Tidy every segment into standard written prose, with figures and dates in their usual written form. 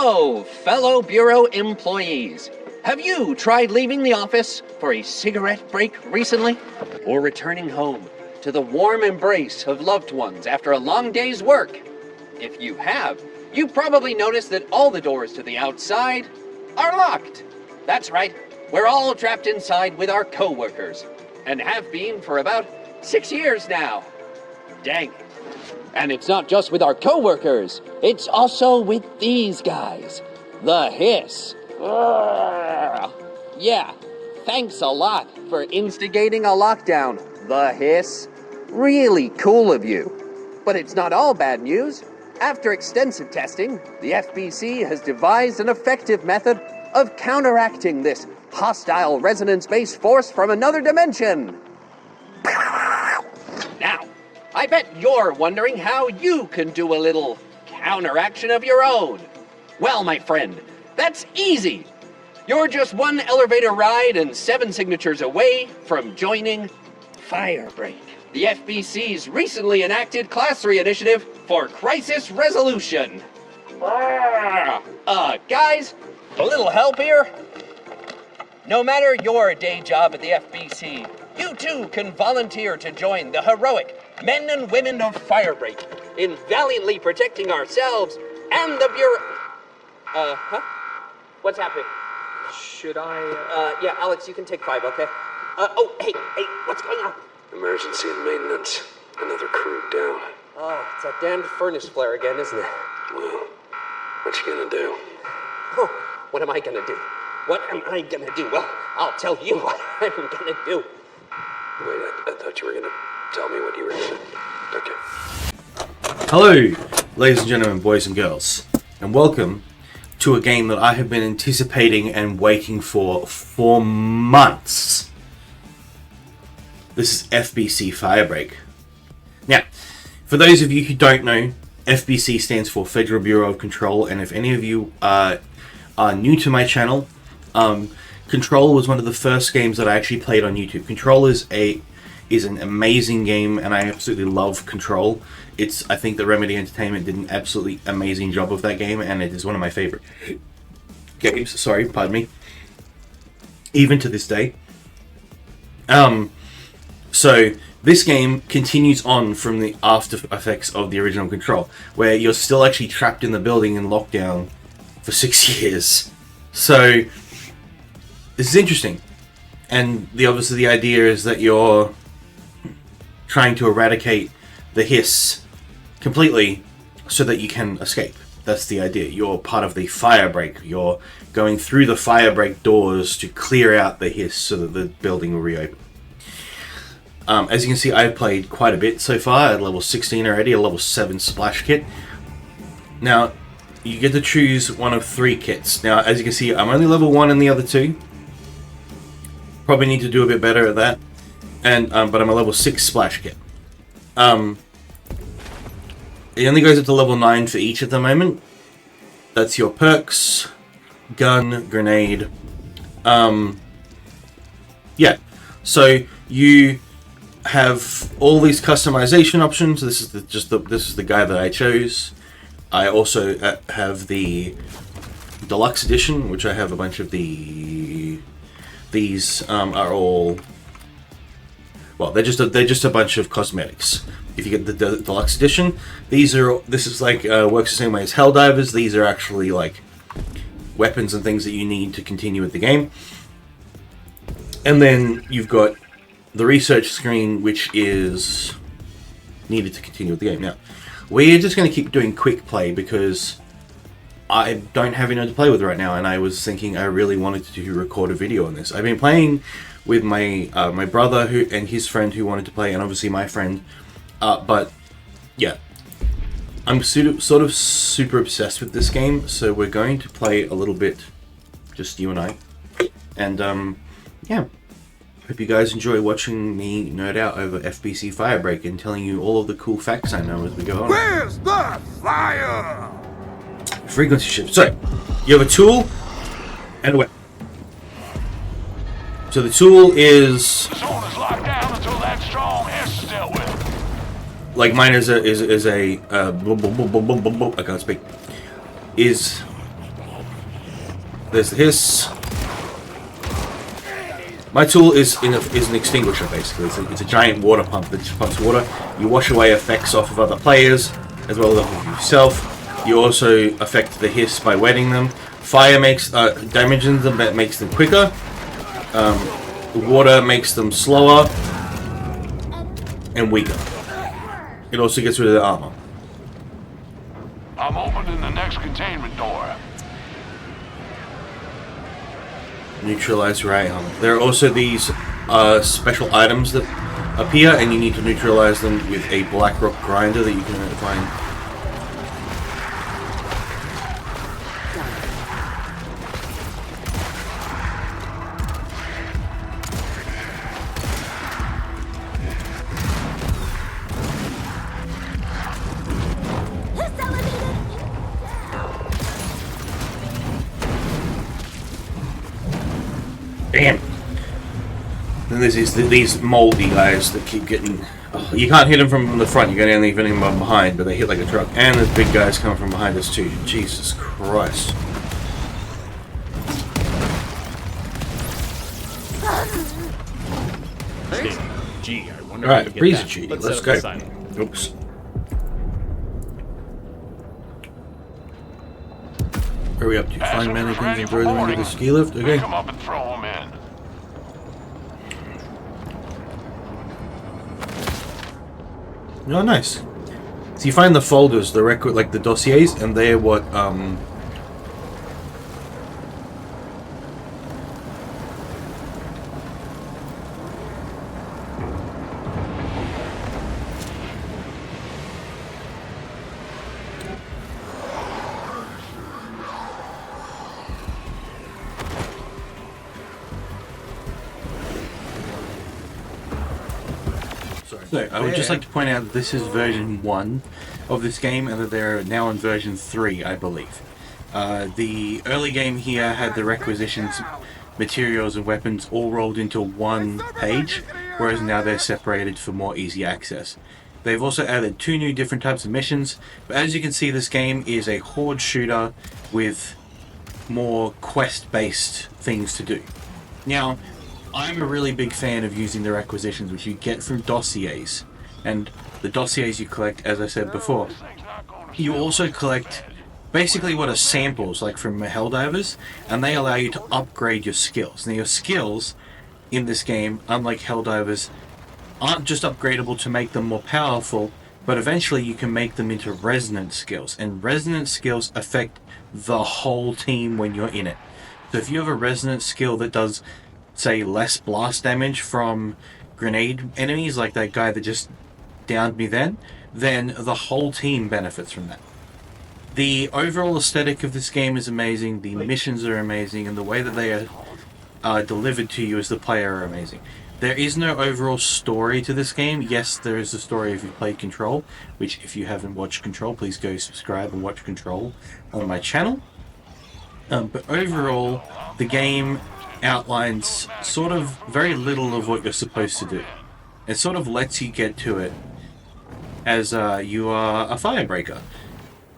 Hello, fellow Bureau employees. Have you tried leaving the office for a cigarette break recently? Or returning home to the warm embrace of loved ones after a long day's work? If you have, you probably noticed that all the doors to the outside are locked. That's right, we're all trapped inside with our co-workers, and have been for about 6 years now. Dang. And it's not just with our co-workers, it's also with these guys. The Hiss. Yeah, thanks a lot for instigating a lockdown, The Hiss. Really cool of you. But it's not all bad news. After extensive testing, the FBC has devised an effective method of counteracting this hostile resonance-based force from another dimension. Now, I bet you're wondering how you can do a little counteraction of your own. Well, my friend, that's easy. You're just one elevator ride and 7 signatures away from joining Firebreak, the FBC's recently enacted Class 3 initiative for crisis resolution. Guys, a little help here? No matter your day job at the FBC, you too can volunteer to join the heroic men and women of Firebreak in valiantly protecting ourselves and the Bureau... What's happening? Should I, Yeah, Alex, you can take 5, okay? Hey, what's going on? Emergency and maintenance. Another crew down. Oh, it's that damned furnace flare again, isn't it? Well, what you gonna do? Oh, what am I gonna do? What am I gonna do? Well, I'll tell you what I'm gonna do. Wait, I thought you were gonna tell me what you were gonna... Okay. Hello, ladies and gentlemen, boys and girls, and welcome to a game that I have been anticipating and waiting for months. This is FBC Firebreak. Now, for those of you who don't know, FBC stands for Federal Bureau of Control, and if any of you are new to my channel, Control was one of the first games that I actually played on YouTube. Control is an amazing game, and I absolutely love Control. I think that Remedy Entertainment did an absolutely amazing job of that game, and it is one of my favorite games. Sorry, pardon me. Even to this day. So this game continues on from the after effects of the original Control, where you're still actually trapped in the building in lockdown for 6 years. So this is interesting, and obviously the idea is that you're trying to eradicate the Hiss completely so that you can escape. That's the idea. You're part of the Firebreak. You're going through the Firebreak doors to clear out the Hiss so that the building will reopen. As you can see, I've played quite a bit so far at level 16 already, a level 7 splash kit. Now, you get to choose one of 3 kits. Now, as you can see, I'm only level 1 in the other 2. Probably need to do a bit better at that. And but I'm a level 6 splash kit. It only goes up to level 9 for each at the moment. That's your perks, gun, grenade. Yeah. So you have all these customization options. This is the guy that I chose. I also have the deluxe edition, which I have a bunch of these are all, well, they're just a bunch of cosmetics. If you get the deluxe edition, this is like works the same way as Helldivers. These are actually like weapons and things that you need to continue with the game. And then you've got the research screen, which is needed to continue with the game. Now, we're just going to keep doing quick play because I don't have anyone to play with right now, and I was thinking I really wanted to record a video on this. I've been playing with my my brother and his friend who wanted to play, and obviously my friend. But yeah, I'm sort of super obsessed with this game, so we're going to play a little bit, just you and I. And yeah, hope you guys enjoy watching me nerd out over FBC Firebreak and telling you all of the cool facts I know as we go on. Where's the fire? Frequency shift. So, you have a tool and a weapon. So the tool is... The zone is locked down until that strong Hiss is dealt with. Like mine is a I can't speak. Is there's the hiss. My tool is an extinguisher, basically. It's a giant water pump that just pumps water. You wash away effects off of other players, as well as of yourself. You also affect the hiss by wetting them. Fire makes damages them, but makes them quicker. Water makes them slower and weaker. It also gets rid of the armor. I'm opening the next containment door. Neutralize right armor. There are also these special items that appear, and you need to neutralize them with a black rock grinder that you can find. Damn. Then there's these moldy guys that keep getting... Oh, you can't hit them from the front, you can only hit them from behind, but they hit like a truck. And there's big guys coming from behind us too. Jesus Christ. Gee, I wonder Alright, if we breeze get cheating. that. Let's set go. up the sign. Oops. Where are we up to? Find mannequins and throw them into the ski lift? Pick Okay. them up and throw them in. Oh, nice. So you find the folders, the record, like the dossiers, and they're what, So, I would just like to point out that this is version 1 of this game, and that they're now in version 3, I believe. The early game here had the requisitions, materials, and weapons all rolled into one page, whereas now they're separated for more easy access. They've also added 2 new different types of missions, but as you can see, this game is a horde shooter with more quest-based things to do. Now, I'm a really big fan of using the requisitions which you get from dossiers, and the dossiers you collect, as I said before. You also collect basically what are samples, like from Helldivers, and they allow you to upgrade your skills. Now your skills in this game, unlike Helldivers, aren't just upgradable to make them more powerful, but eventually you can make them into resonant skills, and resonant skills affect the whole team when you're in it. So if you have a resonant skill that does, say, less blast damage from grenade enemies, like that guy that just downed me then the whole team benefits from that. The overall aesthetic of this game is amazing, the missions are amazing, and the way that they are delivered to you as the player are amazing. There is no overall story to this game. Yes, there is a story if you've played Control, which if you haven't watched Control, please go subscribe and watch Control on my channel. But overall, the game outlines sort of very little of what you're supposed to do. It sort of lets you get to it as you are a firebreaker.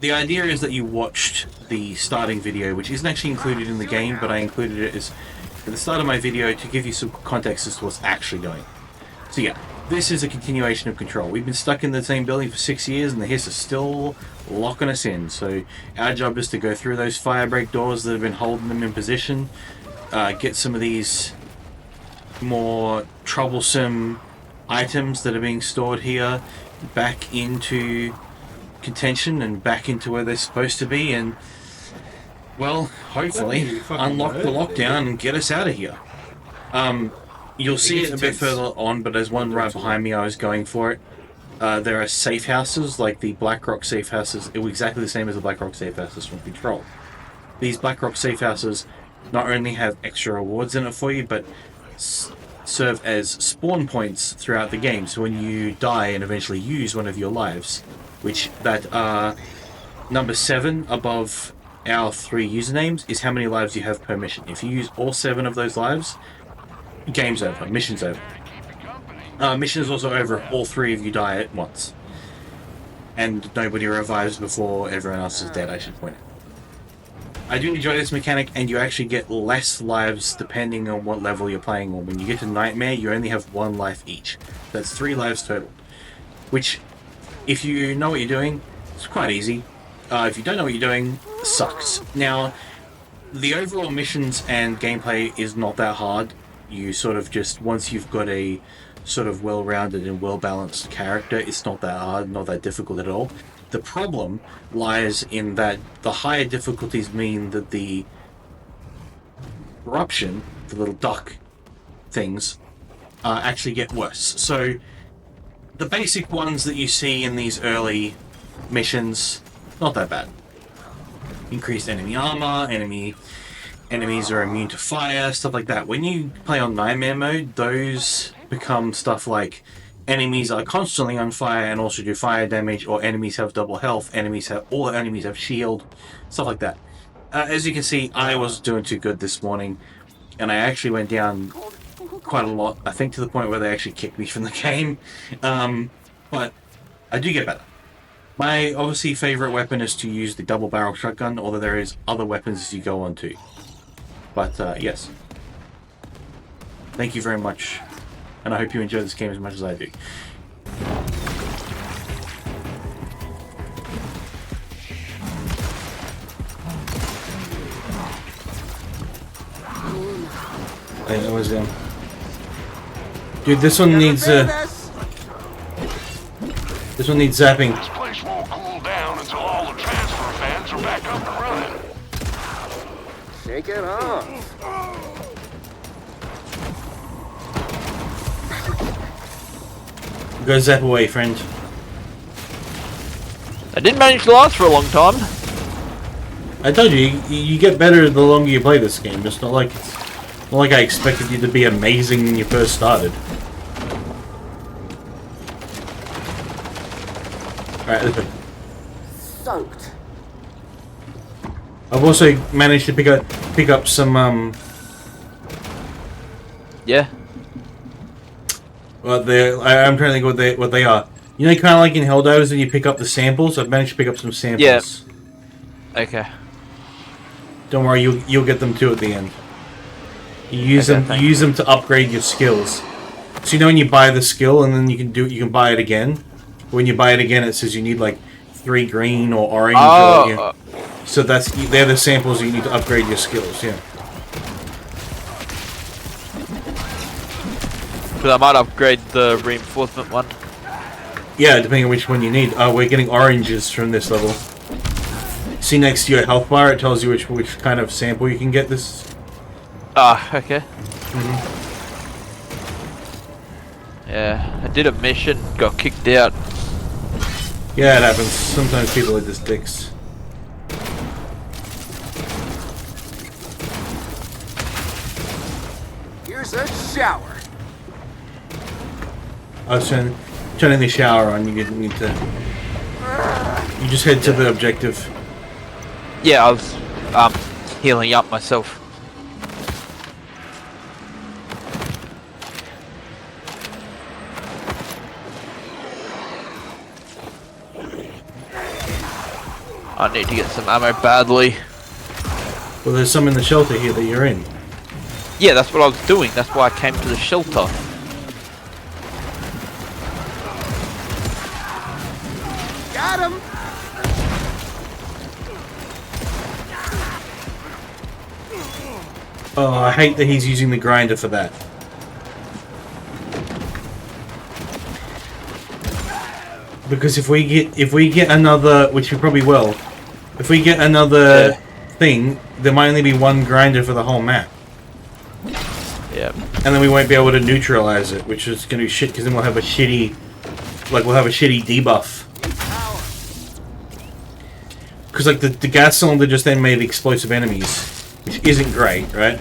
The idea is that you watched the starting video, which isn't actually included in the game, but I included it as at the start of my video to give you some context as to what's actually going on. So yeah, this is a continuation of Control. We've been stuck in the same building for 6 years and the hiss is still locking us in. So our job is to go through those firebreak doors that have been holding them in position, get some of these more troublesome items that are being stored here back into contention and back into where they're supposed to be, and well, hopefully unlock the lockdown and get us out of here. You'll see it a bit further on, but there's one right behind me. I was going for it. There are safe houses, like the Blackrock safe houses. It was exactly the same as the Blackrock safe houses from Control. These Blackrock safe houses not only have extra rewards in it for you, but serve as spawn points throughout the game. So when you die and eventually use one of your lives, which that are number 7 above our 3 usernames, is how many lives you have per mission. If you use all 7 of those lives, game's over, mission's over. Mission is also over if all 3 of you die at once. And nobody revives before everyone else is dead, I should point out. I do enjoy this mechanic, and you actually get less lives depending on what level you're playing on. When you get to Nightmare, you only have 1 life each. That's 3 lives total. Which, if you know what you're doing, it's quite easy. If you don't know what you're doing, it sucks. Now, the overall missions and gameplay is not that hard. You sort of just, once you've got a sort of well-rounded and well-balanced character, it's not that hard, not that difficult at all. The problem lies in that the higher difficulties mean that the corruption, the little duck things, actually get worse. So the basic ones that you see in these early missions, not that bad. Increased enemy armor, enemies are immune to fire, stuff like that. When you play on Nightmare mode, those become stuff like enemies are constantly on fire and also do fire damage, or enemies have double health, all enemies have shield, stuff like that. As you can see, I was doing too good this morning, and I actually went down quite a lot, I think to the point where they actually kicked me from the game. But I do get better. My obviously favourite weapon is to use the double barrel shotgun, although there is other weapons as you go on too. But yes. Thank you very much. And I hope you enjoy this game as much as I do. Hey, that was him. Dude, this one needs this one needs zapping. This place won't cool down until all the transfer fans are back up and running. Shake it off. Go zap away, friend. I didn't manage to last for a long time. I told you, you get better the longer you play this game. It's not like I expected you to be amazing when you first started. Alright, this way. Soaked. I've also managed to pick up some Yeah. well, I'm trying to think what they are. You know, kind of like in Helldivers when you pick up the samples. I've managed to pick up some samples. Yeah. Okay. Don't worry, you'll get them too at the end. You use Okay, them. You use them to upgrade your skills. So you know when you buy the skill and then you can buy it again. When you buy it again, it says you need like 3 green or orange. Oh. Or, you know. So they're the samples you need to upgrade your skills. Yeah. Because I might upgrade the reinforcement one. Yeah, depending on which one you need. We're getting oranges from this level. See next to your health bar, it tells you which kind of sample you can get this. Ah, okay. Yeah, I did a mission, got kicked out. Yeah, it happens. Sometimes people are just dicks. Here's a shower. I was turning the shower on. You didn't need to. You just head to the objective. Yeah, I was healing up myself. I need to get some ammo badly. Well, there's some in the shelter here that you're in. Yeah, that's what I was doing. That's why I came to the shelter. Got him. Oh, I hate that he's using the grinder for that. Because if we get another, which we probably will, if we get another thing, there might only be one grinder for the whole map. Yeah. And then we won't be able to neutralize it, which is going to be shit, because then we'll have a shitty, debuff. Because like the gas cylinder just then made explosive enemies, which isn't great, right?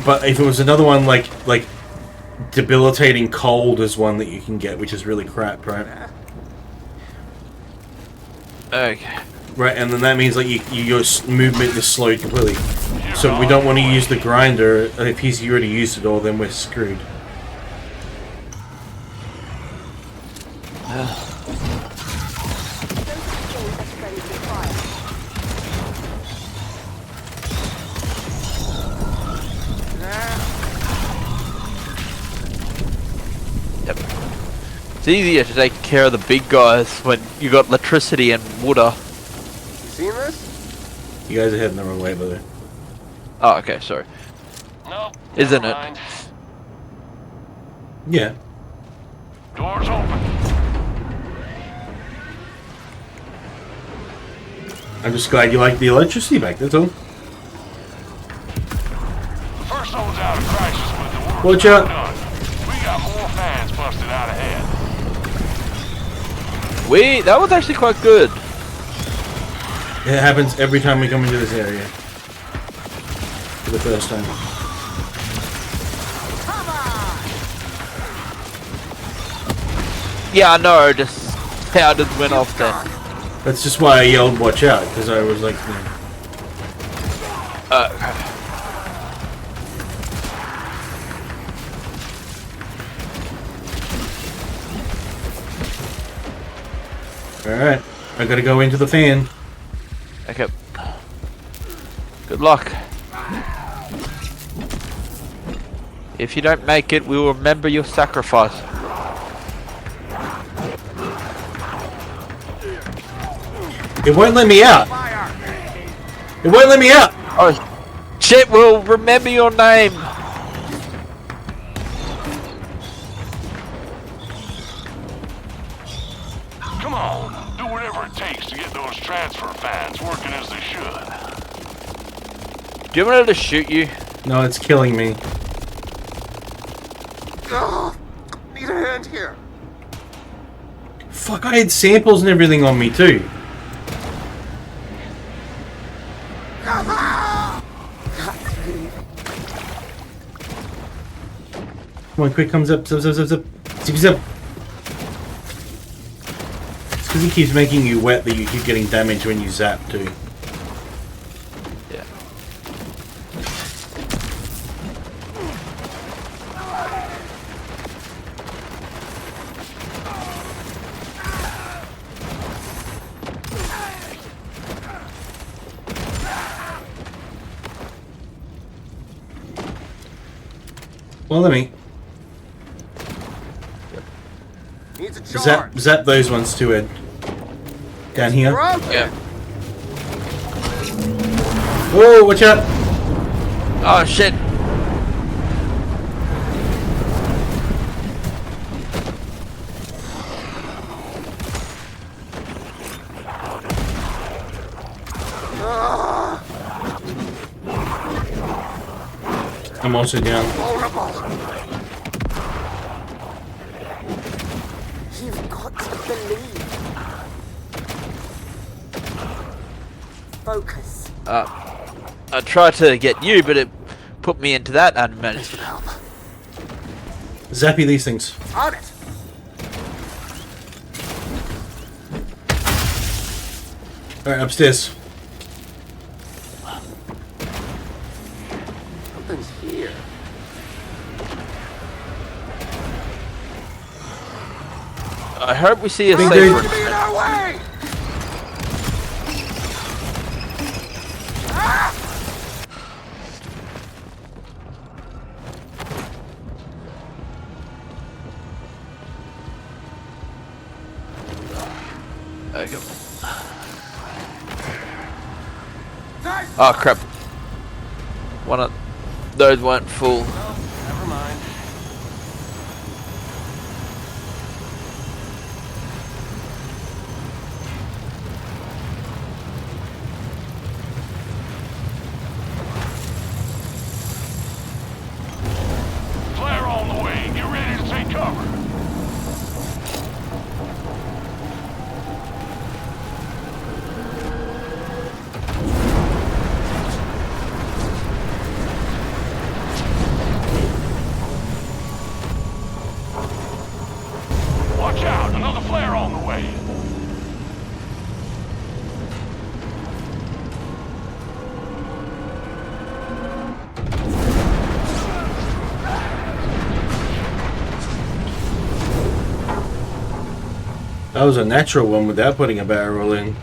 But if it was another one like debilitating cold is one that you can get, which is really crap, right? Okay. Right, and then that means like your movement is slowed completely. So we don't want to use the grinder. If he's already used it all, then we're screwed. easier to take care of the big guys when you got electricity and water. You seen this? You guys are heading the wrong way, by the way. Oh, okay, sorry. No. Isn't never it? mind. Yeah. Doors open. I'm just glad you like the electricity back, that's all. First zone's out of crisis, but the work's Watch not out. done. We got more fans busted out ahead. That was actually quite good. It happens every time we come into this area. For the first time. Yeah, I know, just how did went off then. That's just why I yelled watch out, because I was like, you know, alright, I gotta go into the fan. Okay. Good luck. If you don't make it, we will remember your sacrifice. It won't let me out! It won't let me out! Oh, shit, we'll remember your name. Come on, do whatever it takes to get those transfer fans working as they should. Do you want me to shoot you? No, it's killing me. Oh, need a hand here. Fuck, I had samples and everything on me too. Come on, quick, comes up, zip, zip, zip, zip, zip, zip. It's because he keeps making you wet that you keep getting damage when you zap too. Yeah. Well, let me Needs a charge. zap those ones too, Ed. Down here. Broken. Yeah. Whoa, watch out! Oh, shit. I'm also down. Vulnerable. You've got to believe. Focus. I tried to get you, but it put me into that unmanaged. Help. Zappy these things. On it. Alright, upstairs. Something's here. I hope we see a Big safe dude. room. Be in our way. Okay. Oh crap. One of those weren't full. Never mind. Flare on the way. Get ready to take cover. Watch out. Another flare on the way. That was a natural one without putting a barrel in.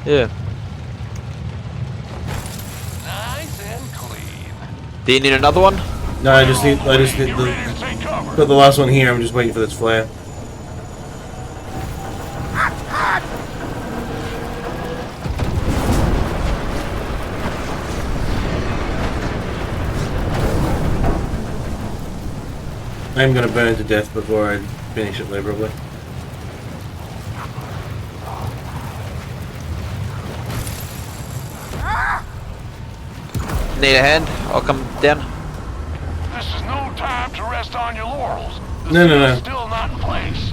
Yeah. Nice and clean. Do you need another one? No, I just need You ready the to take cover? got the last one here. I'm just waiting for this flare. I'm gonna burn to death before I finish it, though, probably. Need a hand? I'll come down. This is no time to rest on your laurels. The No, no, city's no. Still not in place.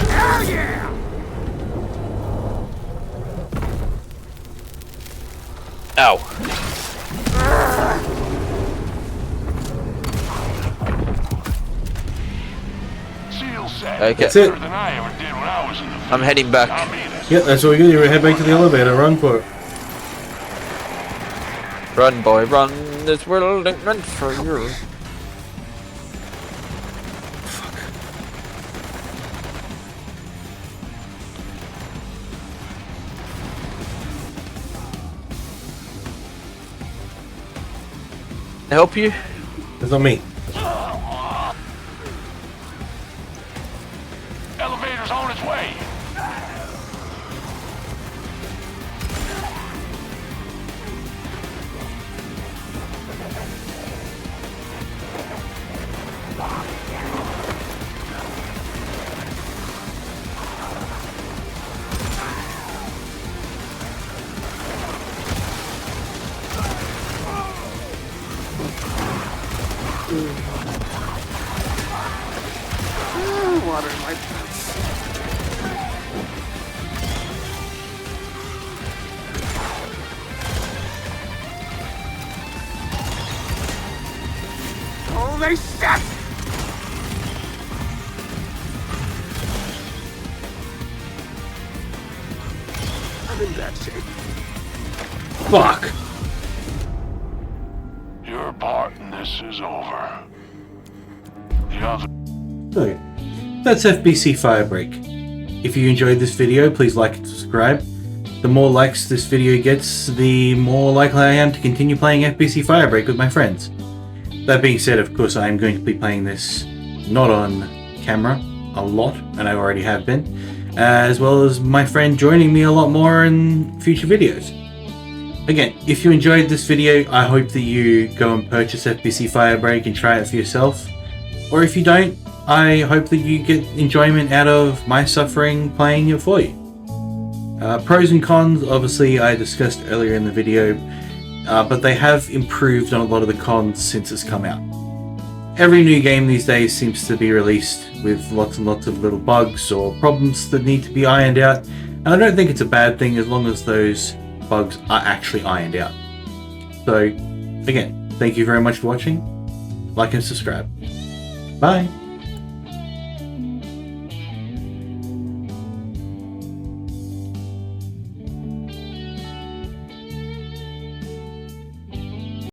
Hell yeah! Ow. Seal set. Okay. That's it. Better than I ever did when I was in the field. I'm heading back. I mean it. Yep, that's all we got. You head back to the elevator. Run for it. Run, boy, run. This world ain't meant for you. Help you? That's not me. Elevator's on its way. Water in my pants. Oh, they step! I'm in bad shape. Fuck. Your part in this is over. The other. So, that's FBC Firebreak. If you enjoyed this video, please like and subscribe. The more likes this video gets, the more likely I am to continue playing FBC Firebreak with my friends. That being said, of course, I am going to be playing this not on camera a lot, and I already have been, as well as my friend joining me a lot more in future videos. Again, if you enjoyed this video, I hope that you go and purchase FBC Firebreak and try it for yourself. Or if you don't, I hope that you get enjoyment out of my suffering playing it for you. Pros and cons, obviously, I discussed earlier in the video, but they have improved on a lot of the cons since it's come out. Every new game these days seems to be released with lots and lots of little bugs or problems that need to be ironed out, and I don't think it's a bad thing as long as those bugs are actually ironed out. So, again, thank you very much for watching. Like and subscribe. Bye!